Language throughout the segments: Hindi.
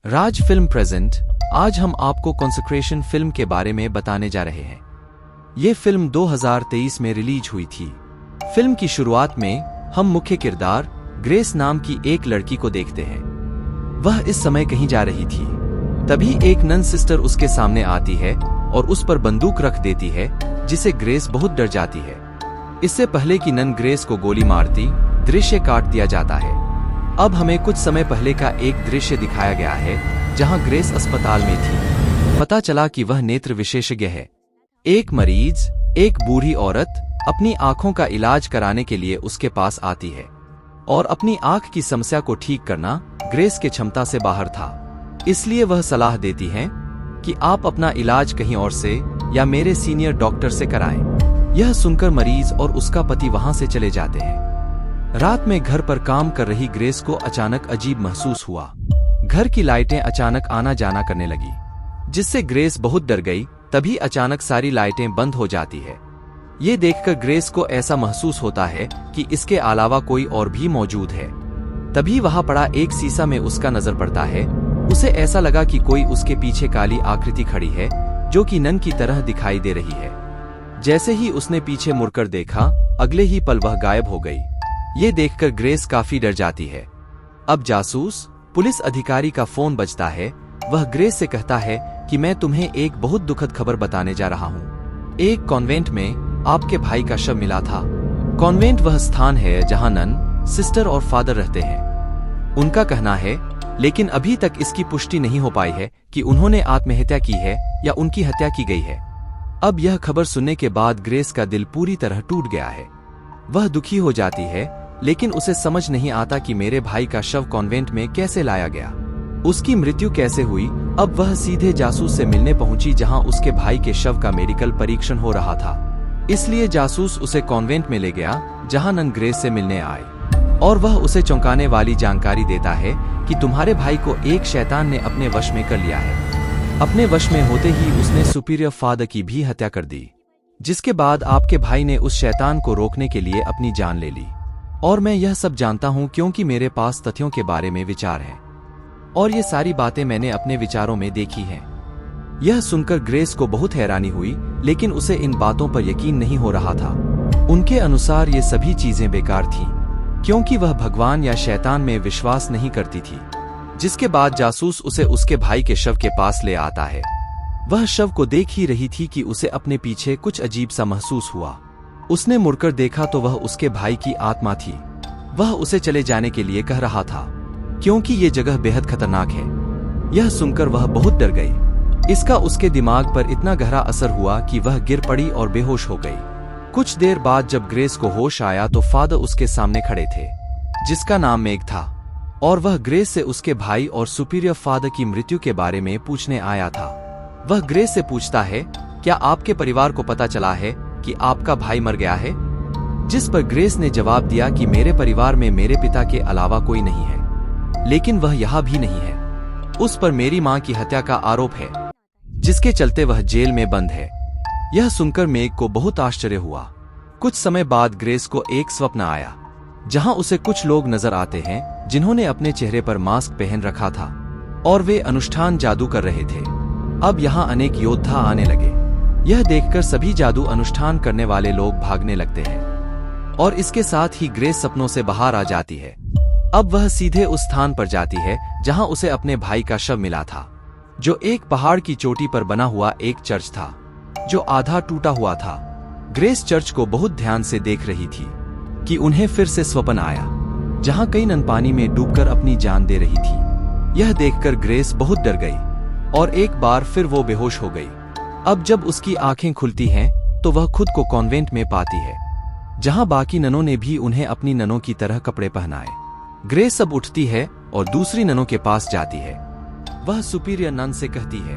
राज फिल्म प्रेजेंट। आज हम आपको कॉन्सेक्रेशन फिल्म के बारे में बताने जा रहे हैं। ये फिल्म 2023 में रिलीज हुई थी। फिल्म की शुरुआत में हम मुख्य किरदार ग्रेस नाम की एक लड़की को देखते हैं। वह इस समय कहीं जा रही थी। तभी एक नन सिस्टर उसके सामने आती है और उस पर बंदूक रख देती है, जिसे ग्रेस बहुत डर जाती है। इससे पहले कि नन ग्रेस को गोली मारती, दृश्य काट दिया जाता है। अब हमें कुछ समय पहले का एक दृश्य दिखाया गया है, जहां ग्रेस अस्पताल में थी। पता चला कि वह नेत्र विशेषज्ञ है। एक मरीज, एक बूढ़ी औरत अपनी आंखों का इलाज कराने के लिए उसके पास आती है और अपनी आंख की समस्या को ठीक करना ग्रेस के क्षमता से बाहर था। इसलिए वह सलाह देती है कि आप अपना इलाज कहीं और से या मेरे सीनियर डॉक्टर से कराएं। यह सुनकर मरीज और उसका पति वहां से चले जाते हैं। रात में घर पर काम कर रही ग्रेस को अचानक अजीब महसूस हुआ। घर की लाइटें अचानक आना जाना करने लगी, जिससे ग्रेस बहुत डर गई। तभी अचानक सारी लाइटें बंद हो जाती है। ये देखकर ग्रेस को ऐसा महसूस होता है कि इसके अलावा कोई और भी मौजूद है। तभी वहां पड़ा एक शीशा में उसका नजर पड़ता है। उसे ऐसा लगा कि कोई उसके पीछे काली आकृति खड़ी है, जो कि नन की तरह दिखाई दे रही है। जैसे ही उसने पीछे मुड़कर देखा, अगले ही पल वह गायब हो गई। ये देखकर ग्रेस काफी डर जाती है। अब जासूस पुलिस अधिकारी का फोन बजता है। वह ग्रेस से कहता है कि मैं तुम्हें एक बहुत दुखद खबर बताने जा रहा हूँ। एक कॉन्वेंट में आपके भाई का शव मिला था। कॉन्वेंट वह स्थान है जहाँ नन, सिस्टर और फादर रहते हैं। उनका कहना है, लेकिन अभी तक इसकी पुष्टि नहीं हो पाई है कि उन्होंने आत्महत्या की है या उनकी हत्या की गई है। अब यह खबर सुनने के बाद ग्रेस का दिल पूरी तरह टूट गया है। वह दुखी हो जाती है, लेकिन उसे समझ नहीं आता कि मेरे भाई का शव कॉन्वेंट में कैसे लाया गया, उसकी मृत्यु कैसे हुई। अब वह सीधे जासूस से मिलने पहुंची, जहां उसके भाई के शव का मेडिकल परीक्षण हो रहा था। इसलिए जासूस उसे कॉन्वेंट में ले गया, जहां नन ग्रेस से मिलने आए, और वह उसे चौंकाने वाली जानकारी देता है कि तुम्हारे भाई को एक शैतान ने अपने वश में कर लिया है। अपने वश में होते ही उसने सुपीरियर फादर की भी हत्या कर दी, जिसके बाद आपके भाई ने उस शैतान को रोकने के लिए अपनी जान ले ली। और मैं यह सब जानता हूं क्योंकि मेरे पास तथ्यों के बारे में विचार हैं, और ये सारी बातें मैंने अपने विचारों में देखी हैं। यह सुनकर ग्रेस को बहुत हैरानी हुई, लेकिन उसे इन बातों पर यकीन नहीं हो रहा था। उनके अनुसार ये सभी चीजें बेकार थीं, क्योंकि वह भगवान या शैतान में विश्वास नहीं करती थी। जिसके बाद जासूस उसे उसके भाई के शव के पास ले आता है। वह शव को देख ही रही थी कि उसे अपने पीछे कुछ अजीब सा महसूस हुआ। उसने मुड़कर देखा तो वह उसके भाई की आत्मा थी। वह उसे चले जाने के लिए कह रहा था, क्योंकि ये जगह बेहद खतरनाक है। यह सुनकर वह बहुत डर गई। इसका उसके दिमाग पर इतना गहरा असर हुआ कि वह गिर पड़ी और बेहोश हो गई। कुछ देर बाद जब ग्रेस को होश आया तो फादर उसके सामने खड़े थे, जिसका नाम मेग था, और वह ग्रेस से उसके भाई और सुपीरियर फादर की मृत्यु के बारे में पूछने आया था। वह ग्रेस से पूछता है, क्या आपके परिवार को पता चला है कि आपका भाई मर गया है? जिस पर ग्रेस ने जवाब दिया कि मेरे परिवार में मेरे पिता के अलावा कोई नहीं है, लेकिन वह यहाँ भी नहीं है। उस पर मेरी मां की हत्या का आरोप है, जिसके चलते वह जेल में बंद है। यह सुनकर मेग को बहुत आश्चर्य हुआ। कुछ समय बाद ग्रेस को एक स्वप्न आया, जहां उसे कुछ लोग नजर आते हैं जिन्होंने अपने चेहरे पर मास्क पहन रखा था, और वे अनुष्ठान जादू कर रहे थे। अब यहाँ अनेक योद्धा आने लगे। यह देखकर सभी जादू अनुष्ठान करने वाले लोग भागने लगते हैं, और इसके साथ ही ग्रेस सपनों से बाहर आ जाती है। अब वह सीधे उस स्थान पर जाती है जहां उसे अपने भाई का शव मिला था, जो एक पहाड़ की चोटी पर बना हुआ एक चर्च था, जो आधा टूटा हुआ था। ग्रेस चर्च को बहुत ध्यान से देख रही थी कि उन्हें फिर से स्वप्न आया, जहां कई नन पानी में डूबकर अपनी जान दे रही थी। यह देखकर ग्रेस बहुत डर गई, और एक बार फिर वो बेहोश हो गई। अब जब उसकी आंखें खुलती हैं, तो वह खुद को कॉन्वेंट में पाती है, जहां बाकी ननों ने भी उन्हें अपनी ननों की तरह कपड़े पहनाए। ग्रेस अब उठती है और दूसरी ननों के पास जाती है। वह सुपीरियर नन से कहती है,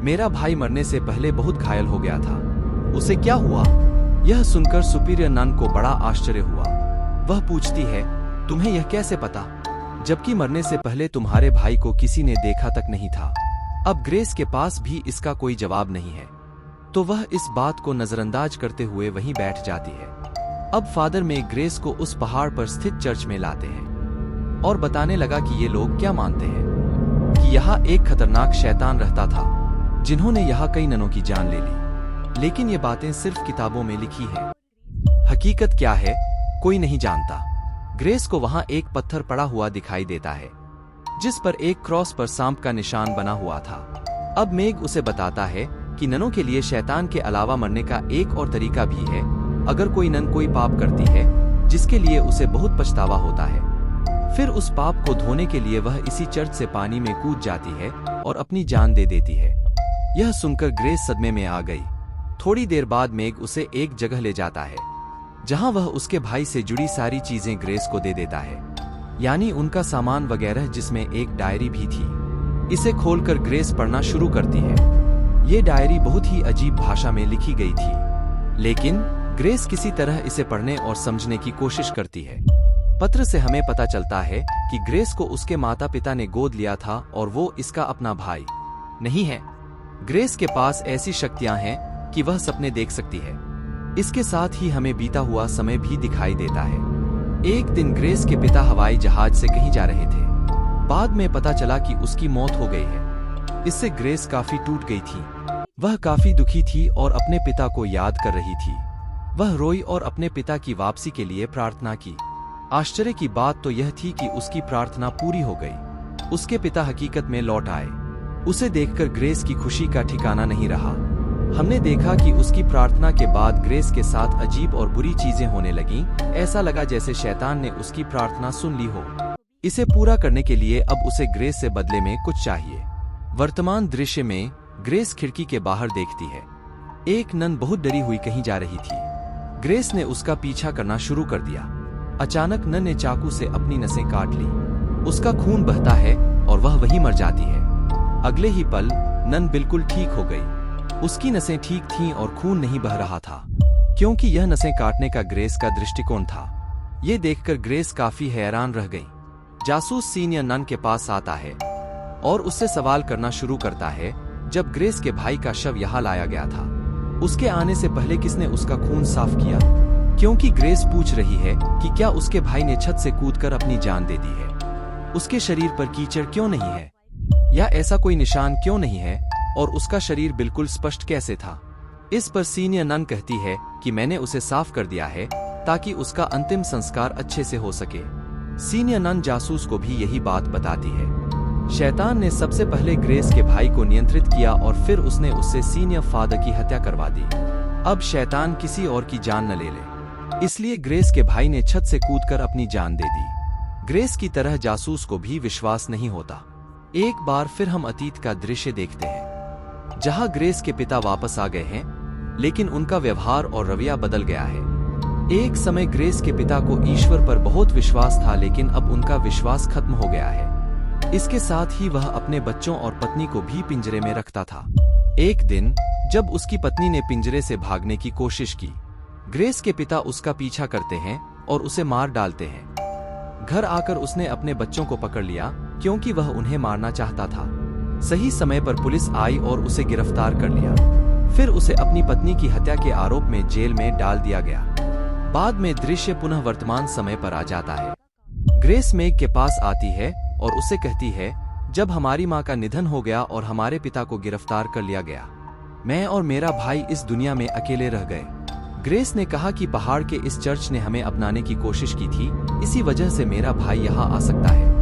मेरा भाई मरने से पहले बहुत घायल हो गया था, उसे क्या हुआ? यह सुनकर सुपीरियर नन को बड़ा आश्चर्य हुआ। वह पूछती है, तुम्हें यह कैसे पता, जबकि मरने से पहले तुम्हारे भाई को किसी ने देखा तक नहीं था? अब ग्रेस के पास भी इसका कोई जवाब नहीं है, तो वह इस बात को नजरअंदाज करते हुए वहीं बैठ जाती है। अब फादर में ग्रेस को उस पहाड़ पर स्थित चर्च में लाते हैं और बताने लगा कि ये लोग क्या मानते हैं। कि यहाँ एक खतरनाक शैतान रहता था जिन्होंने यहाँ कई ननों की जान ले ली। लेकिन ये बातें सिर्फ किताबों में लिखी हैं। हकीकत क्या है कोई नहीं जानता। ग्रेस को वहां एक पत्थर पड़ा हुआ दिखाई देता है जिस पर एक क्रॉस पर सांप का निशान बना हुआ था। अब मेग उसे बताता है कि ननों के लिए शैतान के अलावा मरने का एक और तरीका भी है। अगर कोई नन कोई पाप करती है जिसके लिए उसे बहुत पछतावा होता है, फिर उस पाप को धोने के लिए वह इसी चर्च से पानी में कूद जाती है और अपनी जान दे देती है। यह सुनकर ग्रेस सदमे में आ गई। थोड़ी देर बाद मेग उसे एक जगह ले जाता है जहां वह उसके भाई से जुड़ी सारी चीजें ग्रेस को दे देता है, यानी उनका सामान वगैरह, जिसमें एक डायरी भी थी। इसे खोलकर ग्रेस पढ़ना शुरू करती है। ये डायरी बहुत ही अजीब भाषा में लिखी गई थी, लेकिन ग्रेस किसी तरह इसे पढ़ने और समझने की कोशिश करती है। पत्र से हमें पता चलता है कि ग्रेस को उसके माता पिता ने गोद लिया था और वो इसका अपना भाई नहीं है। ग्रेस के पास ऐसी शक्तियां हैं कि वह सपने देख सकती है। इसके साथ ही हमें बीता हुआ समय भी दिखाई देता है। एक दिन ग्रेस के पिता हवाई जहाज से कहीं जा रहे थे। बाद में पता चला कि उसकी मौत हो गई है। इससे ग्रेस काफी टूट गई थी। वह काफी दुखी थी और अपने पिता को याद कर रही थी। वह रोई और अपने पिता की वापसी के लिए प्रार्थना की। आश्चर्य की बात तो यह थी कि उसकी प्रार्थना पूरी हो गई। उसके पिता हकीकत में लौट आए। उसे देखकर ग्रेस की खुशी का ठिकाना नहीं रहा। हमने देखा कि उसकी प्रार्थना के बाद ग्रेस के साथ अजीब और बुरी चीजें होने लगीं। ऐसा लगा जैसे शैतान ने उसकी प्रार्थना सुन ली हो। इसे पूरा करने के लिए अब उसे ग्रेस से बदले में कुछ चाहिए। वर्तमान दृश्य में ग्रेस खिड़की के बाहर देखती है। एक नन बहुत डरी हुई कहीं जा रही थी। ग्रेस ने उसका पीछा करना शुरू कर दिया। अचानक नन ने चाकू से अपनी नसें काट ली। उसका खून बहता है और वह वहीं मर जाती है। अगले ही पल नन बिल्कुल ठीक हो गई। उसकी नसें ठीक थीं और खून नहीं बह रहा था, क्योंकि यह नसें काटने का ग्रेस का दृष्टिकोण था। ये देखकर ग्रेस काफी हैरान रह गई। जासूस सीनियर नन के पास आता है और उससे सवाल करना शुरू करता है, जब ग्रेस के भाई का शव यहाँ लाया गया था, उसके आने से पहले किसने उसका खून साफ किया? क्योंकि ग्रेस पूछ रही है कि क्या उसके भाई ने छत से कूदकर अपनी जान दे दी है। उसके शरीर पर कीचड़ क्यों नहीं है, या ऐसा कोई निशान क्यों नहीं है, और उसका शरीर बिल्कुल स्पष्ट कैसे था? इस पर सीनियर नन कहती है कि मैंने उसे साफ कर दिया है ताकि उसका अंतिम संस्कार अच्छे से हो सके। सीनियर नन जासूस को भी यही बात बताती है। शैतान ने सबसे पहले ग्रेस के भाई को नियंत्रित किया और फिर उसने उससे सीनियर फादर की हत्या करवा दी। अब शैतान किसी और की जान न ले ले, इसलिए ग्रेस के भाई ने छत से कूदकर अपनी जान दे दी। ग्रेस की तरह जासूस को भी विश्वास नहीं होता। एक बार फिर हम अतीत का दृश्य देखते हैं जहां ग्रेस के पिता वापस आ गए हैं, लेकिन उनका व्यवहार और रवैया बदल गया है। एक समय ग्रेस के पिता को ईश्वर पर बहुत विश्वास था, लेकिन अब उनका विश्वास खत्म हो गया है। इसके साथ ही वह अपने बच्चों और पत्नी को भी पिंजरे में रखता था। एक दिन जब उसकी पत्नी ने पिंजरे से भागने की कोशिश की, ग्रेस के पिता उसका पीछा करते हैं और उसे मार डालते हैं। घर आकर उसने अपने बच्चों को पकड़ लिया क्योंकि वह उन्हें मारना चाहता था। सही समय पर पुलिस आई और उसे गिरफ्तार कर लिया। फिर उसे अपनी पत्नी की हत्या के आरोप में जेल में डाल दिया गया। बाद में दृश्य पुनः वर्तमान समय पर आ जाता है। ग्रेस मेग के पास आती है और उसे कहती है, जब हमारी माँ का निधन हो गया और हमारे पिता को गिरफ्तार कर लिया गया, मैं और मेरा भाई इस दुनिया में अकेले रह गए। ग्रेस ने कहा कि पहाड़ के इस चर्च ने हमें अपनाने की कोशिश की थी, इसी वजह से मेरा भाई यहाँ आ सकता है,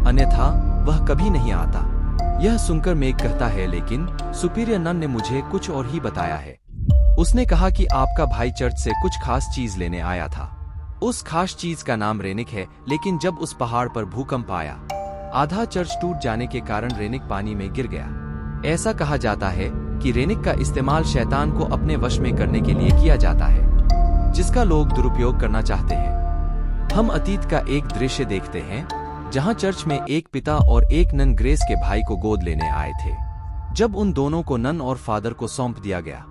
अन्यथा वह कभी नहीं आता। यह सुनकर मेग कहता है, लेकिन सुपीरियर नन ने मुझे कुछ और ही बताया है। उसने कहा कि आपका भाई चर्च से कुछ खास चीज लेने आया था। उस खास चीज का नाम रेनिक है, लेकिन जब उस पहाड़ पर भूकंप आया, आधा चर्च टूट जाने के कारण रेनिक पानी में गिर गया। ऐसा कहा जाता है कि रेनिक का इस्तेमाल शैतान को अपने वश में करने के लिए किया जाता है, जिसका लोग दुरुपयोग करना चाहते हैं। हम अतीत का एक दृश्य देखते हैं जहां चर्च में एक पिता और एक नन ग्रेस के भाई को गोद लेने आए थे। जब उन दोनों को नन और फादर को सौंप दिया गया,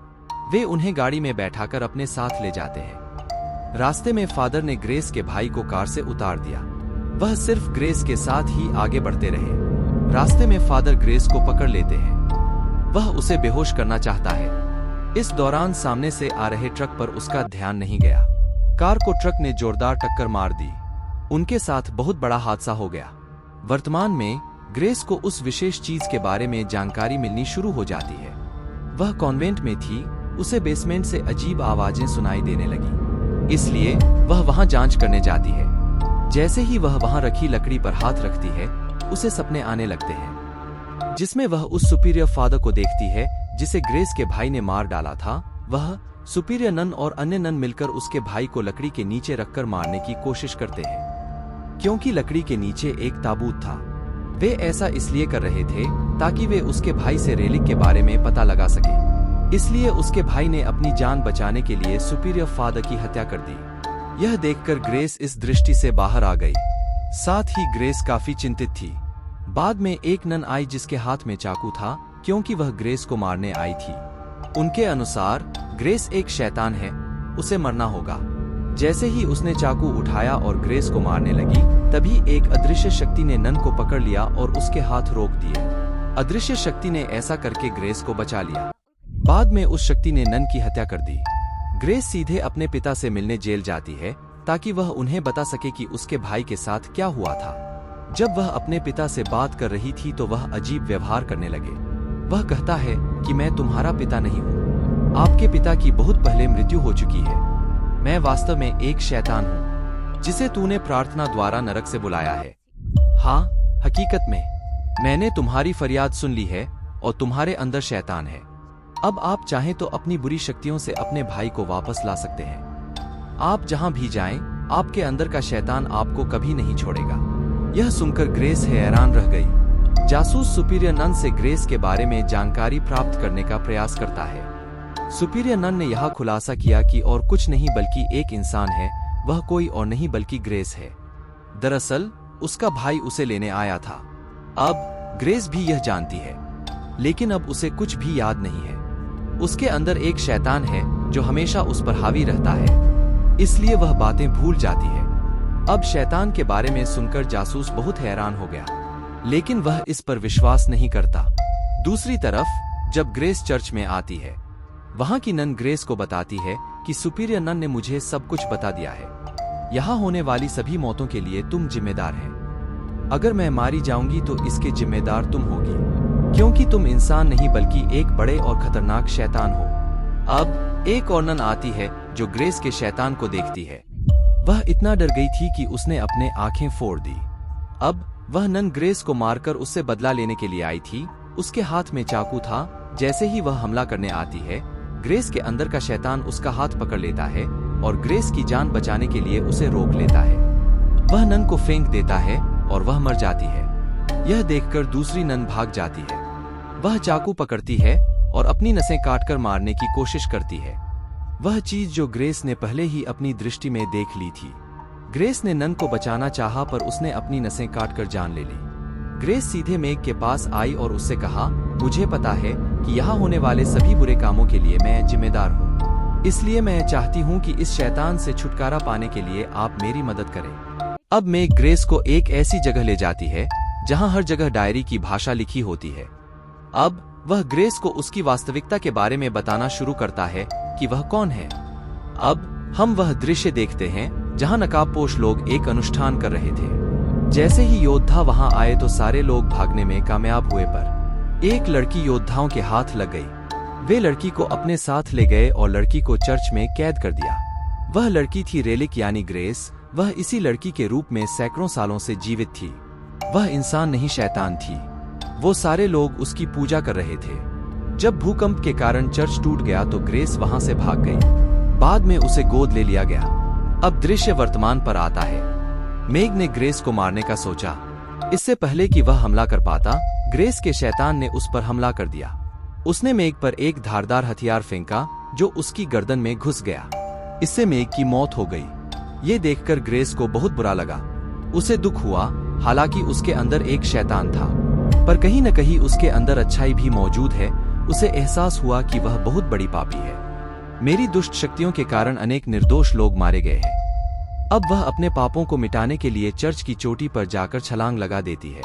वे उन्हें गाड़ी में बैठाकर अपने साथ ले जाते हैं। रास्ते में फादर ने ग्रेस के भाई को कार से उतार दिया। वह सिर्फ ग्रेस के साथ ही आगे बढ़ते रहे। रास्ते में फादर ग्रेस को पकड़ लेते हैं। वह उसे बेहोश करना चाहता है। इस दौरान सामने से आ रहे ट्रक पर उसका ध्यान नहीं गया। कार को ट्रक ने जोरदार टक्कर मार दी। उनके साथ बहुत बड़ा हादसा हो गया। वर्तमान में ग्रेस को उस विशेष चीज के बारे में जानकारी मिलनी शुरू हो जाती है। वह कॉन्वेंट में थी, उसे बेसमेंट से अजीब आवाजें सुनाई देने लगी, इसलिए वह वहां जांच करने जाती है। जैसे ही वह वहां रखी लकड़ी पर हाथ रखती है, उसे सपने आने लगते हैं, जिसमें वह उस सुपीरियर फादर को देखती है जिसे ग्रेस के भाई ने मार डाला था। वह सुपीरियर नन और अन्य नन मिलकर उसके भाई को लकड़ी के नीचे रखकर मारने की कोशिश करते हैं, क्योंकि लकड़ी के नीचे एक ताबूत था। वे ऐसा इसलिए कर रहे थे ताकि वे उसके भाई से रेलिक के बारे में पता लगा सके। इसलिए उसके भाई ने अपनी जान बचाने के लिए सुपीरियर फादर की हत्या कर दी। यह देखकर ग्रेस इस दृष्टि से बाहर आ गई। साथ ही ग्रेस काफी चिंतित थी। बाद में एक नन आई जिसके हाथ में चाकू था, क्योंकि वह ग्रेस को मारने आई थी। उनके अनुसार ग्रेस एक शैतान है, उसे मरना होगा। जैसे ही उसने चाकू उठाया और ग्रेस को मारने लगी, तभी एक अदृश्य शक्ति ने नन को पकड़ लिया और उसके हाथ रोक दिए। अदृश्य शक्ति ने ऐसा करके ग्रेस को बचा लिया। बाद में उस शक्ति ने नन की हत्या कर दी। ग्रेस सीधे अपने पिता से मिलने जेल जाती है ताकि वह उन्हें बता सके कि उसके भाई के साथ क्या हुआ था। जब वह अपने पिता से बात कर रही थी तो वह अजीब व्यवहार करने लगे। वह कहता है कि मैं तुम्हारा पिता नहीं हूँ, आपके पिता की बहुत पहले मृत्यु हो चुकी है। मैं वास्तव में एक शैतान हूँ जिसे तूने प्रार्थना द्वारा नरक से बुलाया है। हाँ, हकीकत में मैंने तुम्हारी फरियाद सुन ली है और तुम्हारे अंदर शैतान है। अब आप चाहें तो अपनी बुरी शक्तियों से अपने भाई को वापस ला सकते हैं। आप जहां भी जाएं, आपके अंदर का शैतान आपको कभी नहीं छोड़ेगा। यह सुनकर ग्रेस हैरान रह गई। जासूस सुपीरियर नन से ग्रेस के बारे में जानकारी प्राप्त करने का प्रयास करता है। सुपीरियर नन ने यह खुलासा किया कि और कुछ नहीं बल्कि एक इंसान है, वह कोई और नहीं बल्कि ग्रेस है। दरअसल उसका भाई उसे लेने आया था। अब ग्रेस भी यह जानती है, लेकिन अब उसे कुछ भी याद नहीं है। उसके अंदर एक शैतान है जो हमेशा उस पर हावी रहता है, इसलिए वह बातें भूल जाती है। अब शैतान के बारे में सुनकर जासूस बहुत हैरान हो गया, लेकिन वह इस पर विश्वास नहीं करता। दूसरी तरफ जब ग्रेस चर्च में आती है, वहां की नन ग्रेस को बताती है कि सुपीरियर नन ने मुझे सब कुछ बता दिया है। यहाँ होने वाली सभी मौतों के लिए तुम जिम्मेदार हैं। अगर मैं मारी जाऊंगी तो इसके जिम्मेदार तुम होगी, क्योंकि तुम इंसान नहीं बल्कि एक बड़े और खतरनाक शैतान हो। अब एक और नन आती है जो ग्रेस के शैतान को देखती है। वह इतना डर गई थी कि उसने अपने आंखें फोड़ दी। अब वह नन ग्रेस को मारकर उससे बदला लेने के लिए आई थी। उसके हाथ में चाकू था। जैसे ही वह हमला करने आती है, ग्रेस के अंदर का शैतान उसका हाथ पकड़ लेता है और ग्रेस की जान बचाने के लिए उसे रोक लेता है। वह नन को फेंक देता है और वह मर जाती है। यह देखकर दूसरी नन भाग जाती है। वह चाकू पकड़ती है और अपनी नसें काटकर मारने की कोशिश करती है, वह चीज जो ग्रेस ने पहले ही अपनी दृष्टि में देख ली थी। ग्रेस ने नन को बचाना चाहा पर उसने अपनी नसें काटकर जान ले ली। ग्रेस सीधे मेग के पास आई और उससे कहा, मुझे पता है कि यहाँ होने वाले सभी बुरे कामों के लिए मैं जिम्मेदार हूँ, इसलिए मैं चाहती हूँ कि इस शैतान से छुटकारा पाने के लिए आप मेरी मदद करें। अब मेग ग्रेस को एक ऐसी जगह ले जाती है जहाँ हर जगह डायरी की भाषा लिखी होती है। अब वह ग्रेस को उसकी वास्तविकता के बारे में बताना शुरू करता है कि वह कौन है। अब हम वह दृश्य देखते हैं जहां नकाबपोश लोग एक अनुष्ठान कर रहे थे। जैसे ही योद्धा वहां आए तो सारे लोग भागने में कामयाब हुए, पर एक लड़की योद्धाओं के हाथ लग गई। वे लड़की को अपने साथ ले गए और लड़की को चर्च में कैद कर दिया। वह लड़की थी रेलिक यानी ग्रेस। वह इसी लड़की के रूप में सैकड़ों सालों से जीवित थी। वह इंसान नहीं शैतान थी। वो सारे लोग उसकी पूजा कर रहे थे। जब भूकंप के कारण चर्च टूट गया तो ग्रेस वहां से भाग गई। बाद में उसे गोद ले लिया गया। अब दृश्य वर्तमान पर आता है। मेग ने ग्रेस को मारने का सोचा। इससे पहले कि वह हमला कर पाता, ग्रेस के शैतान ने उस पर हमला कर दिया। उसने मेग पर एक धारदार हथियार फेंका जो उसकी गर्दन में घुस गया। इससे मेग की मौत हो गई। ये देखकर ग्रेस को बहुत बुरा लगा। उसे दुख हुआ, हालांकि उसके अंदर एक शैतान था, पर कहीं न कहीं उसके अंदर अच्छाई भी मौजूद है। उसे एहसास हुआ कि वह बहुत बड़ी पापी है। मेरी दुष्ट शक्तियों के कारण अनेक निर्दोष लोग मारे गए हैं। अब वह अपने पापों को मिटाने के लिए चर्च की चोटी पर जाकर छलांग लगा देती है।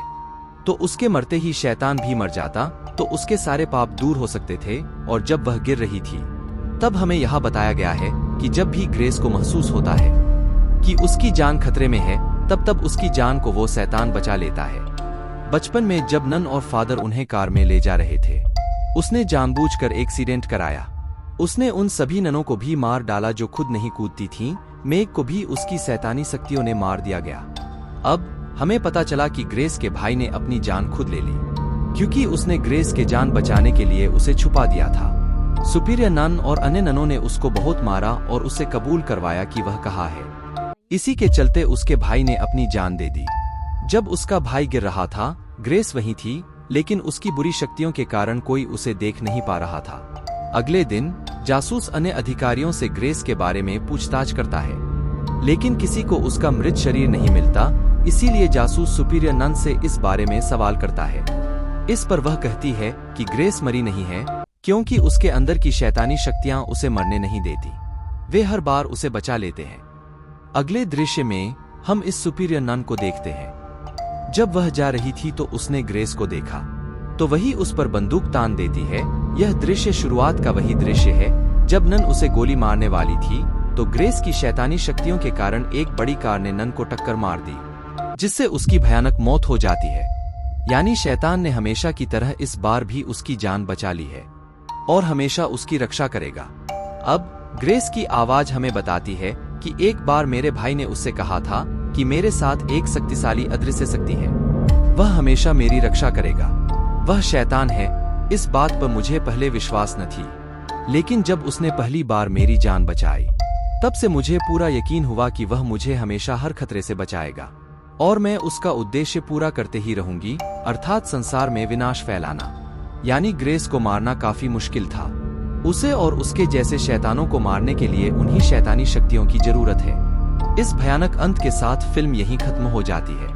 तो उसके मरते ही शैतान भी मर जाता, तो उसके सारे पाप दूर हो सकते थे। और जब वह गिर रही थी, तब हमें यह बताया गया है कि जब भी ग्रेस को महसूस होता है कि उसकी जान खतरे में है, तब उसकी जान को वो शैतान बचा लेता है। बचपन में जब नन और फादर उन्हें कार में ले जा रहे थे, उसने जानबूझकर एक्सीडेंट कराया। उसने उन सभी ननों को भी मार डाला जो खुद नहीं कूदती थीं। मेग को भी उसकी शैतानी शक्तियों ने मार दिया गया। अब हमें पता चला कि ग्रेस के भाई ने अपनी जान खुद ले ली, क्योंकि उसने ग्रेस के जान बचाने के लिए उसे छुपा दिया था। सुपीरियर नन और अन्य ननों ने उसको बहुत मारा और उससे कबूल करवाया कि वह कहाँ है। इसी के चलते उसके भाई ने अपनी जान दे दी। जब उसका भाई गिर रहा था, ग्रेस वहीं थी, लेकिन उसकी बुरी शक्तियों के कारण कोई उसे देख नहीं पा रहा था। अगले दिन जासूस अन्य अधिकारियों से ग्रेस के बारे में पूछताछ करता है, लेकिन किसी को उसका मृत शरीर नहीं मिलता। इसीलिए जासूस सुपीरियर नन से इस बारे में सवाल करता है। इस पर वह कहती है कि ग्रेस मरी नहीं है, क्योंकि उसके अंदर की शैतानी शक्तियां उसे मरने नहीं देती। वे हर बार उसे बचा लेते हैं। अगले दृश्य में हम इस सुपीरियर नन को देखते हैं। जब वह जा रही थी तो उसने ग्रेस को देखा, तो वही उस पर बंदूक तान देती है। यह दृश्य शुरुआत का वही दृश्य है जब नन उसे गोली मारने वाली थी, तो ग्रेस की शैतानी शक्तियों के कारण एक बड़ी कार ने नन को टक्कर मार दी, जिससे उसकी भयानक मौत हो जाती है। यानी शैतान ने हमेशा की तरह इस बार भी उसकी जान बचा ली है और हमेशा उसकी रक्षा करेगा। अब ग्रेस की आवाज हमें बताती है कि एक बार मेरे भाई ने उससे कहा था कि मेरे साथ एक शक्तिशाली अदृश्य शक्ति है, वह हमेशा मेरी रक्षा करेगा। वह शैतान है। इस बात पर मुझे पहले विश्वास न थी, लेकिन जब उसने पहली बार मेरी जान बचाई, तब से मुझे पूरा यकीन हुआ कि वह मुझे हमेशा हर खतरे से बचाएगा और मैं उसका उद्देश्य पूरा करते ही रहूंगी, अर्थात संसार में विनाश फैलाना। यानी ग्रेस को मारना काफी मुश्किल था। उसे और उसके जैसे शैतानों को मारने के लिए उन्हीं शैतानी शक्तियों की जरूरत है। इस भयानक अंत के साथ फिल्म यहीं खत्म हो जाती है।